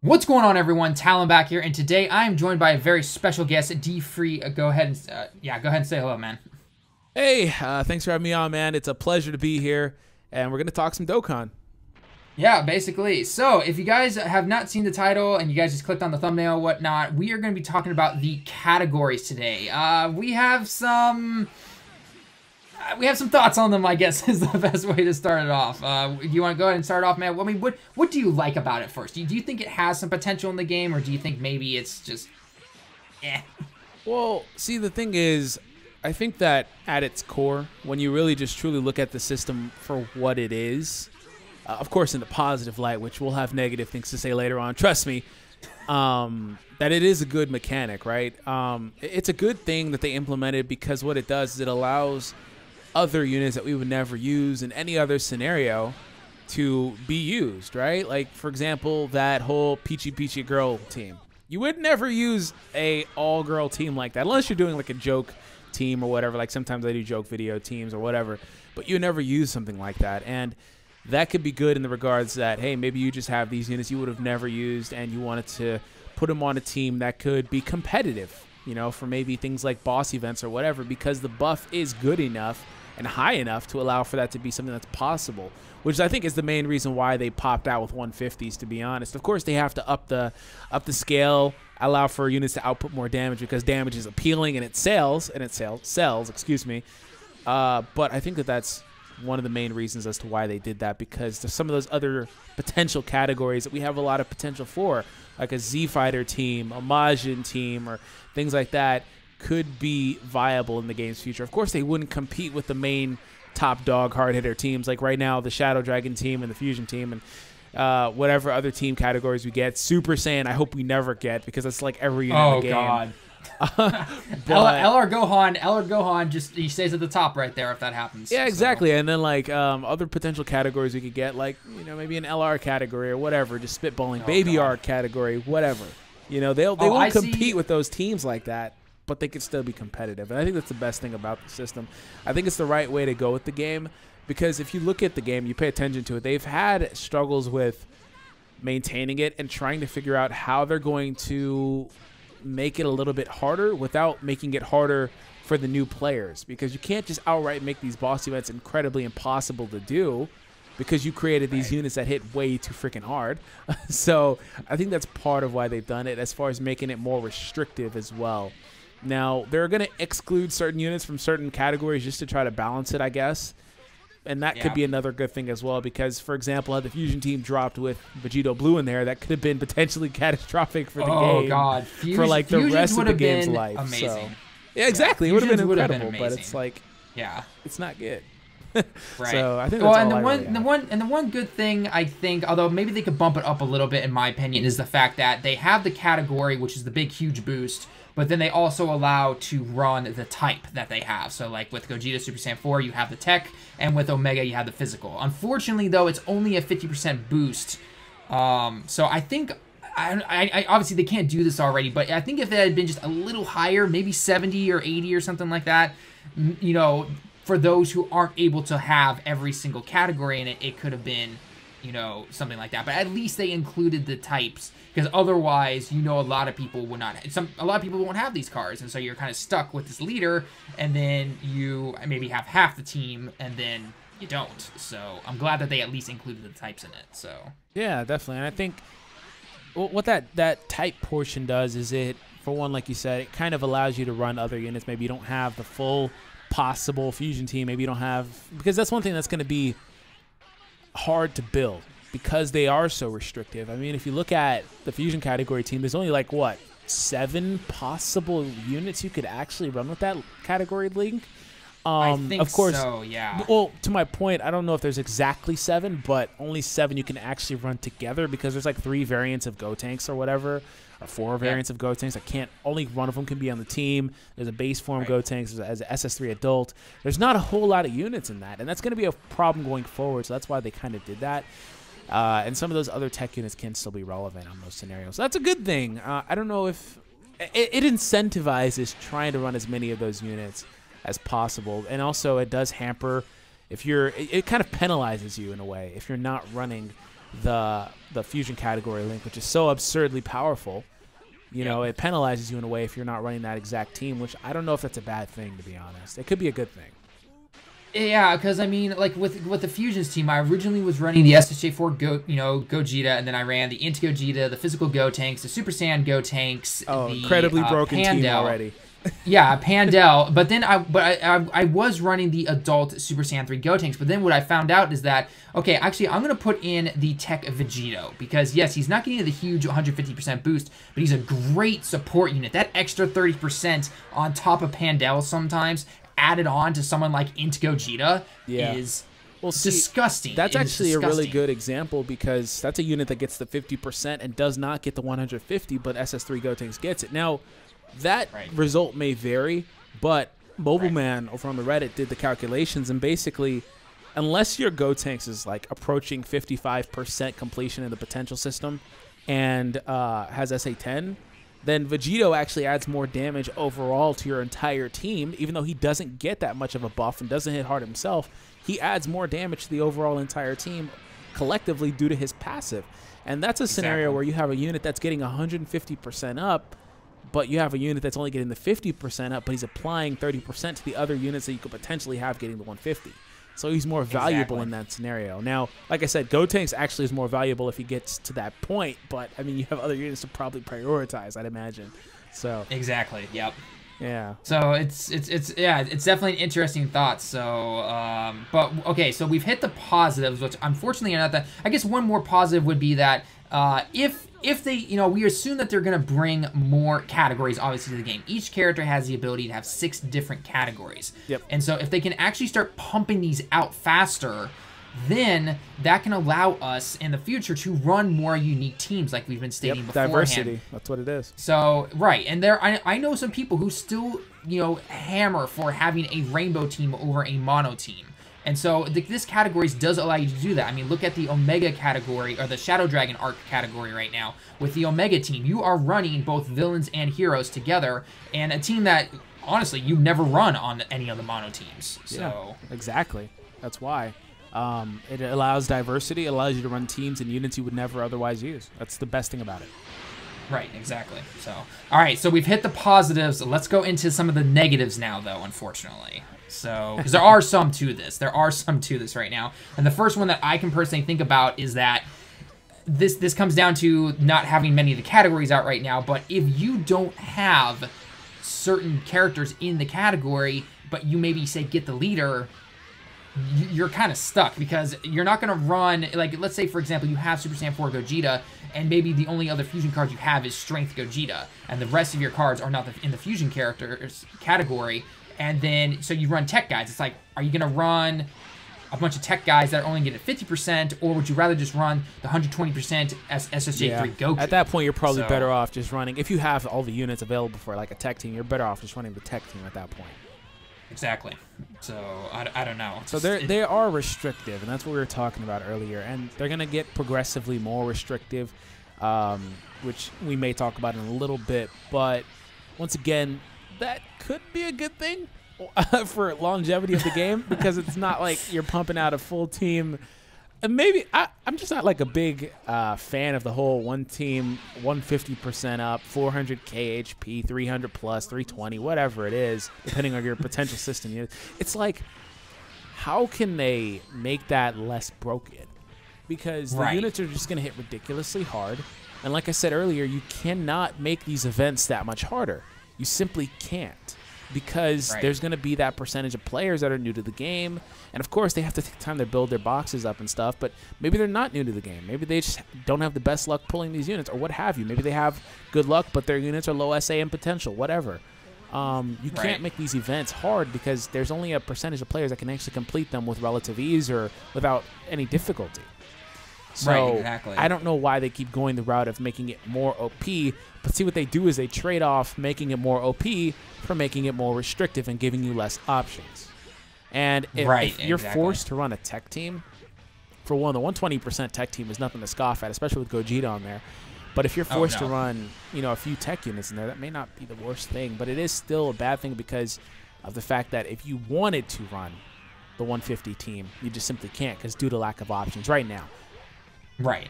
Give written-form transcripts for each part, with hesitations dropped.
What's going on, everyone? Talon back here, and today I am joined by a very special guest, D-Free. Go ahead and go ahead and say hello, man. Hey, thanks for having me on, man. It's a pleasure to be here, and we're gonna talk some Dokkan. Yeah, basically. So, if you guys have not seen the title and you guys just clicked on the thumbnail and whatnot, we are going to be talking about the categories today. We have some thoughts on them, I guess, is the best way to start it off. Do you want to go ahead and start off, man? I mean, what do you like about it first? Do you think it has some potential in the game, or do you think maybe it's just, eh? Well, see, the thing is, I think that at its core, when you really just truly look at the system for what it is, of course in the positive light, which we'll have negative things to say later on, trust me, that it is a good mechanic, right? It's a good thing that they implemented, because what it does is it allows other units that we would never use in any other scenario to be used, right? Like, for example, that whole Peachy Peachy girl team. You would never use a all-girl team like that, unless you're doing like a joke team or whatever. Like, sometimes I do joke video teams or whatever, but you never use something like that. And that could be good in the regards that, hey, maybe you just have these units you would have never used and you wanted to put them on a team that could be competitive, you know, for maybe things like boss events or whatever, because the buff is good enough and high enough to allow for that to be something that's possible, which I think is the main reason why they popped out with 150s, to be honest. Of course, they have to up the scale, allow for units to output more damage, because damage is appealing and it sells, excuse me. But I think that that's one of the main reasons as to why they did that, because there's some of those other potential categories that we have a lot of potential for, like a Z Fighter team, a Majin team, or things like that, could be viable in the game's future. Of course, they wouldn't compete with the main top dog hard hitter teams, like right now the Shadow Dragon team and the Fusion team and whatever other team categories we get. Super Saiyan, I hope we never get, because it's like every unit in the game. God. LR Gohan, just he stays at the top right there if that happens. Yeah, exactly. So. And then like other potential categories we could get, like, you know, maybe an LR category or whatever, just spitballing, baby art category, whatever. You know, they won't compete with those teams like that, but they could still be competitive. And I think that's the best thing about the system. I think it's the right way to go with the game, because if you look at the game, you pay attention to it, they've had struggles with maintaining it and trying to figure out how they're going to make it a little bit harder without making it harder for the new players, because you can't just outright make these boss events incredibly impossible to do, because you created these units that hit way too freaking hard. So I think that's part of why they've done it, as far as making it more restrictive as well. Now, they're going to exclude certain units from certain categories just to try to balance it, I guess. And that could be another good thing as well, because, for example, had the Fusion team dropped with Vegito Blue in there, that could have been potentially catastrophic for the game. Oh, God. For, like, the rest of the game's life. Amazing. So, yeah, exactly. It would have been incredible, but it's like, yeah, it's not good. Right. So I think that's and the one good thing, I think, although maybe they could bump it up a little bit in my opinion, is the fact that they have the category, which is the big huge boost, but then they also allow to run the type that they have. So like with Gogeta Super Saiyan 4, you have the tech, and with Omega, you have the physical. Unfortunately, though, it's only a 50% boost. So I think, I obviously they can't do this already, but I think if it had been just a little higher, maybe 70 or 80 or something like that, you know, for those who aren't able to have every single category in it, it could have been, you know, something like that. But at least they included the types, because otherwise, you know, a lot of people would not. A lot of people won't have these cards, and so you're kind of stuck with this leader, and then you maybe have half the team, and then you don't. So I'm glad that they at least included the types in it. So yeah, definitely. And I think what that type portion does is, it, for one, like you said, it kind of allows you to run other units. Maybe you don't have the full possible Fusion team. Maybe you don't have, because that's one thing that's going to be hard to build, because they are so restrictive. I mean, if you look at the Fusion category team, there's only like, what, 7 possible units you could actually run with that category link. I think of course, so, yeah. Well, to my point, I don't know if there's exactly 7, but only 7 you can actually run together, because there's like 3 variants of Gotenks or whatever, or 4 variants of Gotenks. Only one of them can be on the team. There's a base form Gotenks, there's an SS3 adult. There's not a whole lot of units in that, and that's going to be a problem going forward, so that's why they kind of did that. And some of those other tech units can still be relevant on those scenarios. So that's a good thing. I don't know if it incentivizes trying to run as many of those units as possible, and also it does hamper, if you're, it kind of penalizes you in a way if you're not running the fusion category link, which is so absurdly powerful. You know, it penalizes you in a way if you're not running that exact team, which I don't know if that's a bad thing, to be honest. It could be a good thing. Yeah, because I mean, like with the Fusions team, I originally was running the SSJ4 Gogeta, and then I ran the Int Gogeta, the Physical Go Tanks, the Super Saiyan Go Tanks. Oh, the, incredibly broken Pandel. team already. Yeah, Pandel. But then I was running the adult Super Saiyan 3 Go Tanks. But then what I found out is that, okay, actually I'm going to put in the Tech Vegito. Because yes, he's not getting the huge 150% boost, but he's a great support unit. That extra 30% on top of Pandel sometimes added on to someone like Int Gogeta is disgusting. That's actually a really good example because that's a unit that gets the 50% and does not get the 150, but SS3 Gotenks gets it. Now, that result may vary, but Mobile Man over on the Reddit did the calculations, and basically, unless your Gotenks is like approaching 55% completion in the potential system and has SA10, then Vegito actually adds more damage overall to your entire team, even though he doesn't get that much of a buff and doesn't hit hard himself. He adds more damage to the overall entire team collectively due to his passive. And that's a scenario where you have a unit that's getting 150% up, but you have a unit that's only getting the 50% up, but he's applying 30% to the other units that you could potentially have getting the 150. So he's more valuable in that scenario. Now, like I said, Gotenks actually is more valuable if he gets to that point, but I mean, you have other units to probably prioritize, I'd imagine. So exactly. Yep. Yeah. So it's definitely an interesting thought. So but okay, so we've hit the positives, which unfortunately are not that. I guess one more positive would be that if they, you know, we assume that they're going to bring more categories, obviously, to the game. Each character has the ability to have 6 different categories. Yep. And so if they can actually start pumping these out faster, then that can allow us in the future to run more unique teams like we've been stating beforehand. Diversity. That's what it is. So, right. And I know some people who still, you know, hammer for having a rainbow team over a mono team. And so this category does allow you to do that. I mean, look at the Omega category, or the Shadow Dragon arc category right now. With the Omega team, you are running both villains and heroes together, and a team that, honestly, you never run on any of the mono teams. So yeah, exactly. That's why. It allows diversity. It allows you to run teams and units you would never otherwise use. That's the best thing about it. Right, exactly. So, all right, so we've hit the positives. Let's go into some of the negatives now, though, unfortunately. So, because there are some to this. There are some to this right now. And the first one that I can personally think about is that this comes down to not having many of the categories out right now, but if you don't have certain characters in the category, but you maybe say get the leader, you're kind of stuck because you're not going to run, like, let's say, for example, you have Super Saiyan 4 Gogeta, and maybe the only other fusion cards you have is Strength Gogeta, and the rest of your cards are not in the fusion characters category, and then, so you run tech guys. It's like, are you going to run a bunch of tech guys that are only getting 50%, or would you rather just run the 120% SSJ3 Goku? At that point, you're probably better off just running, if you have all the units available for, like, a tech team, you're better off just running the tech team at that point. Exactly. So, I don't know. So they are restrictive, and that's what we were talking about earlier, and they're going to get progressively more restrictive, which we may talk about in a little bit, but once again, that could be a good thing for longevity of the game, because it's not like you're pumping out a full team. And maybe I'm just not like a big fan of the whole one team 150% up, 400k HP, 300 plus, 320, whatever it is, depending on your potential system. It's like, how can they make that less broken? Because the units are just going to hit ridiculously hard. And like I said earlier, you cannot make these events that much harder. You simply can't, because there's going to be that percentage of players that are new to the game. And, of course, they have to take time to build their boxes up and stuff, but maybe they're not new to the game. Maybe they just don't have the best luck pulling these units, or what have you. Maybe they have good luck, but their units are low SA and potential, whatever. You can't make these events hard because there's only a percentage of players that can actually complete them with relative ease or without any difficulty. So I don't know why they keep going the route of making it more OP, but see what they do is they trade off making it more OP for making it more restrictive and giving you less options. And if you're forced to run a tech team, for one, the 120% tech team is nothing to scoff at, especially with Gogeta on there. But if you're forced to run, you know, a few tech units in there, that may not be the worst thing, but it is still a bad thing because of the fact that if you wanted to run the 150 team, you just simply can't, because due to lack of options right now. Right,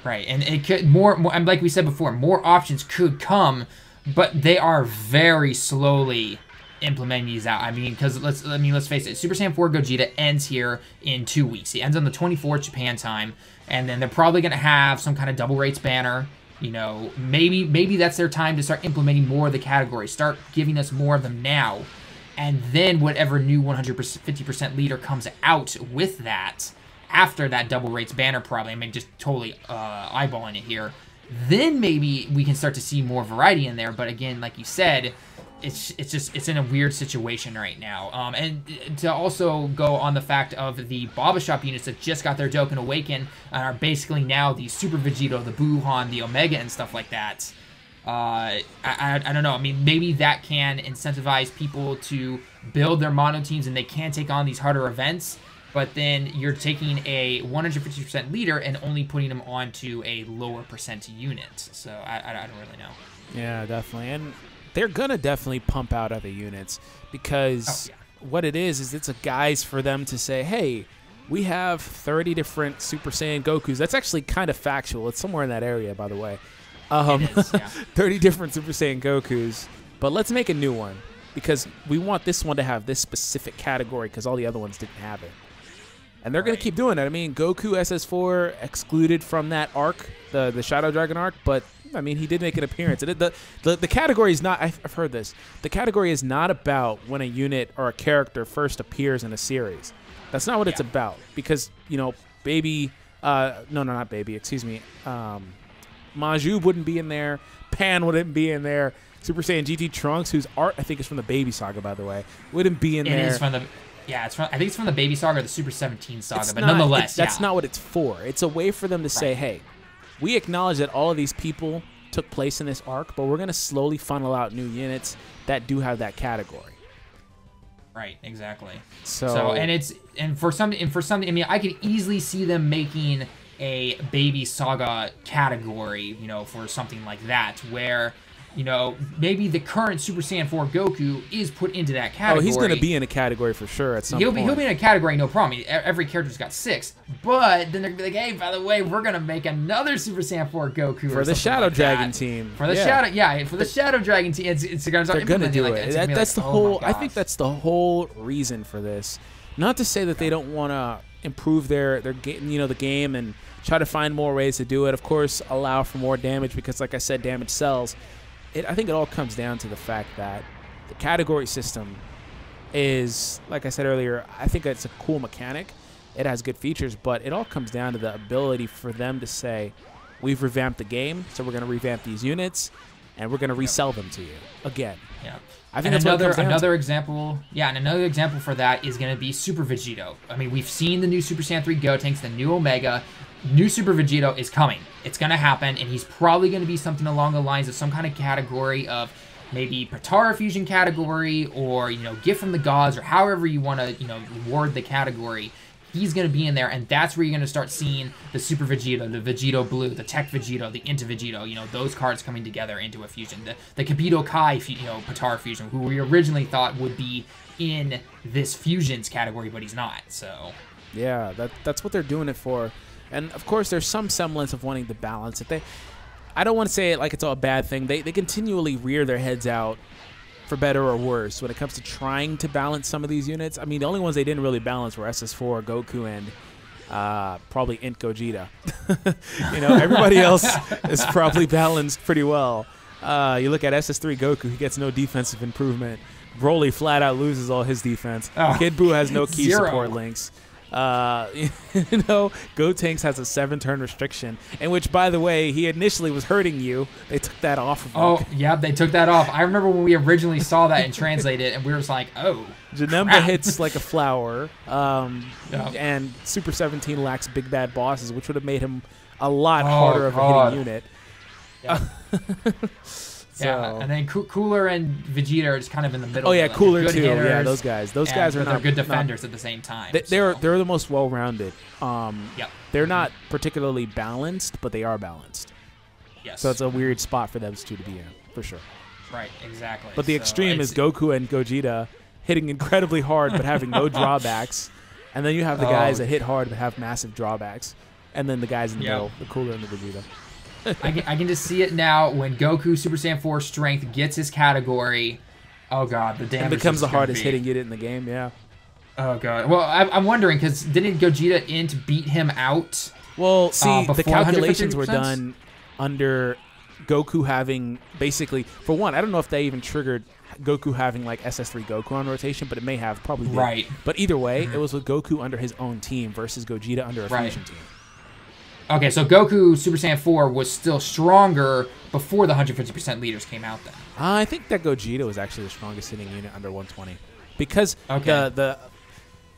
right, and it could more and like we said before, more options could come, but they are very slowly implementing these out. I mean, because let's face it, Super Saiyan 4 Gogeta ends here in 2 weeks. It ends on the 24th Japan time, and then they're probably gonna have some kind of double rates banner. You know, maybe that's their time to start implementing more of the categories. Start giving us more of them now, and then whatever new 150% leader comes out with that. After that double rates banner, probably, I mean, just totally eyeballing it here, then maybe we can start to see more variety in there. But again, like you said, it's in a weird situation right now. And to also go on the fact of the Baba Shop units that just got their Dokkan Awaken and are basically now the Super Vegito, the Buuhan, the Omega, and stuff like that. I don't know. I mean, maybe that can incentivize people to build their mono teams and they can take on these harder events. But then you're taking a 150% leader and only putting them onto a lower percent unit. So I don't really know. Yeah, definitely. And they're going to definitely pump out other units because what it is it's a guise for them to say, hey, we have 30 different Super Saiyan Gokus. That's actually kind of factual. It's somewhere in that area, by the way. It is, yeah. 30 different Super Saiyan Gokus. But let's make a new one because we want this one to have this specific category because all the other ones didn't have it. And they're going to keep doing it. I mean, Goku SS4 excluded from that arc, the Shadow Dragon arc, but, I mean, he did make an appearance. The category is not, I've heard this, the category is not about when a unit or a character first appears in a series. That's not what it's about because, you know, not Baby, excuse me, Maju wouldn't be in there, Pan wouldn't be in there, Super Saiyan GT Trunks, whose art, I think, is from the Baby Saga, by the way, wouldn't be in there. It is from the... Yeah, I think it's from the Baby Saga or the Super 17 Saga, but nonetheless, that's not what it's for. It's a way for them to say, hey, we acknowledge that all of these people took place in this arc, but we're going to slowly funnel out new units that do have that category. Right, exactly. So for some, I mean, I could easily see them making a Baby Saga category, you know, for something like that, where, you know, maybe the current Super Saiyan 4 Goku is put into that category. Oh, he's going to be in a category for sure at some point. He'll be in a category, no problem. Every character's got 6. But then they're going to be like, hey, by the way, we're going to make another Super Saiyan 4 Goku for the Shadow Dragon team. For the Shadow Dragon team, it's going to they're going to do it. That's the whole. I think that's the whole reason for this. Not to say that they don't want to improve their game, you know, the game and try to find more ways to do it. Of course, allow for more damage because, like I said, damage sells. I think it all comes down to the fact that the category system is, like I said earlier, I think it's a cool mechanic. It has good features, but it all comes down to the ability for them to say, we've revamped the game, so we're going to revamp these units, and we're going to resell them to you again. Yeah. I think and that's another example. Yeah, and another example for that is going to be Super Vegito. I mean, we've seen the new Super Saiyan 3 Gotenks, the new Omega. New Super Vegito is coming. It's going to happen, and he's probably going to be something along the lines of some kind of category of maybe Patara Fusion category or, you know, Gift from the Gods or however you want to, you know, word the category. He's going to be in there, and that's where you're going to start seeing the Super Vegito, the Vegito Blue, the Tech Vegito, the Into Vegito, you know, those cards coming together into a fusion. The Kibito Kai, you know, Patara Fusion, who we originally thought would be in this Fusions category, but he's not, so... Yeah, that's what they're doing it for. And, of course, there's some semblance of wanting to balance it. I don't want to say it like it's all a bad thing. They continually rear their heads out, for better or worse, when it comes to trying to balance some of these units. I mean, the only ones they didn't really balance were SS4, Goku, and probably Int Gogeta. You know, everybody else is probably balanced pretty well. You look at SS3 Goku, he gets no defensive improvement. Broly flat out loses all his defense. Oh, Kid Buu has no key 0 support links. You know, Gotenks has a 7-turn restriction, in which, by the way, he initially was hurting you. They took that off of him. Oh, yeah, they took that off. I remember when we originally saw that and translated it, and we were just like, oh, Janemba hits like a flower, and Super 17 lacks big bad bosses, which would have made him a lot harder of a hitting unit. Yeah. Yeah, and then Cooler and Vegeta are just kind of in the middle. Oh yeah, like Cooler too. Yeah, those guys. Those guys are they're good defenders at the same time. They're the most well-rounded. They're not particularly balanced, but they are balanced. Yes. So it's a weird spot for them two to be in, for sure. Right, exactly. But the extreme is Goku and Gogeta hitting incredibly hard but having no drawbacks, and then you have the guys that hit hard but have massive drawbacks. and then the guys in the middle, the Cooler and the Vegeta. I can just see it now when Goku Super Saiyan 4 Strength gets his category. Oh god, the damage. It becomes the hardest hitting unit in the game. Yeah. Oh god. Well, I'm wondering because didn't Gogeta Int beat him out? Well, see, the calculations 150%? were done under Goku having basically, for one, I don't know if they even triggered Goku having like SS3 Goku on rotation, but it may have, probably did. Right. But either way, it was with Goku under his own team versus Gogeta under a fusion team. Okay, so Goku Super Saiyan 4 was still stronger before the 150% leaders came out then. I think that Gogeta was actually the strongest hitting unit under 120 because the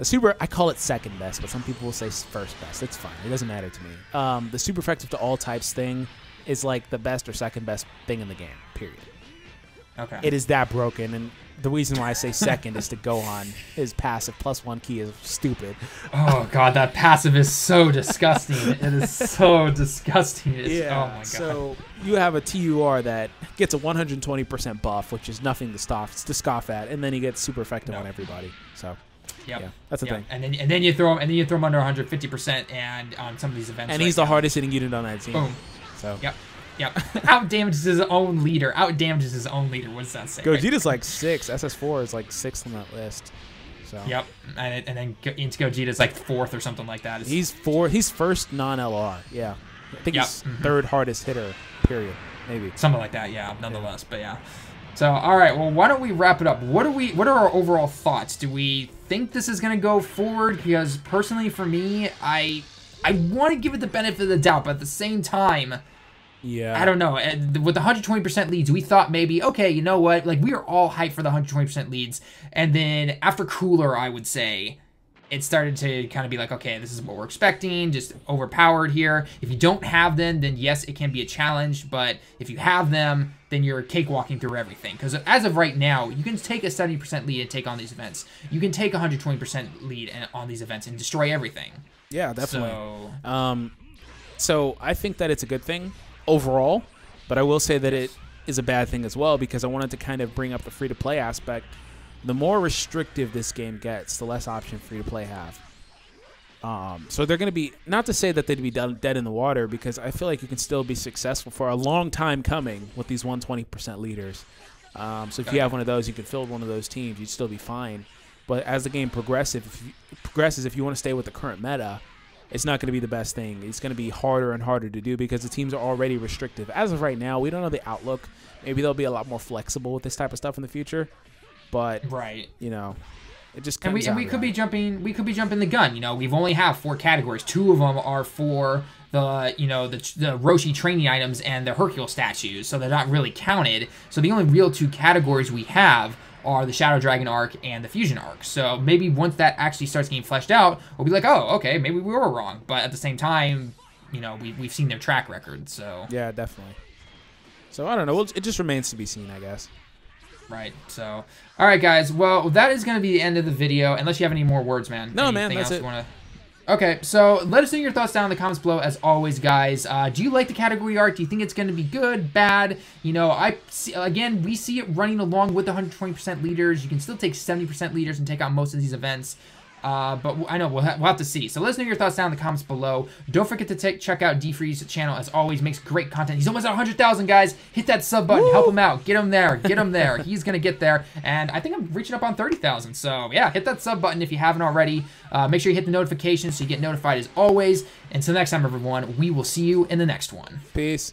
super, I call it second best, but some people will say first best. It's fine. It doesn't matter to me. The super effective to all types thing is like the best or second best thing in the game, period. Okay. It is that broken, and the reason why I say second is to go on his passive +1 key is stupid. Oh god, that passive is so disgusting. It is so disgusting. Oh my god. So you have a TUR that gets a 120% buff, which is nothing to scoff at, and then he gets super effective on everybody. So yeah, that's the thing. And then you throw him under 150% and on some of these events. And he's the hardest hitting unit on that team. Boom. So Yep. Out damages his own leader. What does that say? Gogeta's like 6. SS4 is like 6th on that list. So. Yep. And then into Gogeta's like 4th or something like that. He's first non-LR. Yeah. I think he's third hardest hitter, period. Maybe. Something like that, yeah, nonetheless. But yeah. So, all right, well, why don't we wrap it up? What are our overall thoughts? Do we think this is going to go forward? Because personally, for me, I want to give it the benefit of the doubt, but at the same time, I don't know. With the 120% leads, we thought maybe, okay, you know what? Like, we were all hyped for the 120% leads. And then after Cooler, I would say, it started to kind of be like, okay, this is what we're expecting, just overpowered here. If you don't have them, then yes, it can be a challenge. But if you have them, then you're cakewalking through everything. Because as of right now, you can take a 70% lead and take on these events. You can take a 120% lead on these events and destroy everything. Yeah, definitely. So I think that it's a good thing overall, but I will say that it is a bad thing as well because I wanted to kind of bring up the free-to-play aspect. The more restrictive this game gets, the less option free-to-play have. So they're going to be, not to say that they'd be dead in the water, because I feel like you can still be successful for a long time coming with these 120% leaders. So if you have one of those, you can fill one of those teams, you'd still be fine. But as the game progresses, if you want to stay with the current meta, it's not going to be the best thing. It's going to be harder and harder to do because the teams are already restrictive. As of right now, we don't know the outlook. Maybe they'll be a lot more flexible with this type of stuff in the future. But you know, it just comes and we could be jumping the gun. You know, we've only have 4 categories. 2 of them are for the the Roshi training items and the Hercule statues, so they're not really counted. So the only real 2 categories we have are the Shadow Dragon arc and the Fusion arc. So maybe once that actually starts getting fleshed out, we'll be like, oh, okay, maybe we were wrong. But at the same time, you know, we've seen their track record. So yeah, definitely. So I don't know. It just remains to be seen, I guess. Right. So, all right, guys. Well, that is going to be the end of the video. Unless you have any more words, man. No, man. That's it. Okay, so let us know your thoughts down in the comments below, as always, guys. Do you like the category art? Do you think it's going to be good, bad? You know, again, we see it running along with the 120% leaders. You can still take 70% leaders and take out most of these events. But I know we'll have to see. So let us know your thoughts down in the comments below. Don't forget to check out D-Free's channel. As always, makes great content. He's almost at 100,000, guys. Hit that sub button. Woo! Help him out. Get him there. Get him there. He's going to get there. And I think I'm reaching up on 30,000. So, yeah, hit that sub button if you haven't already. Make sure you hit the notifications so you get notified as always. Until next time, everyone, we will see you in the next one. Peace.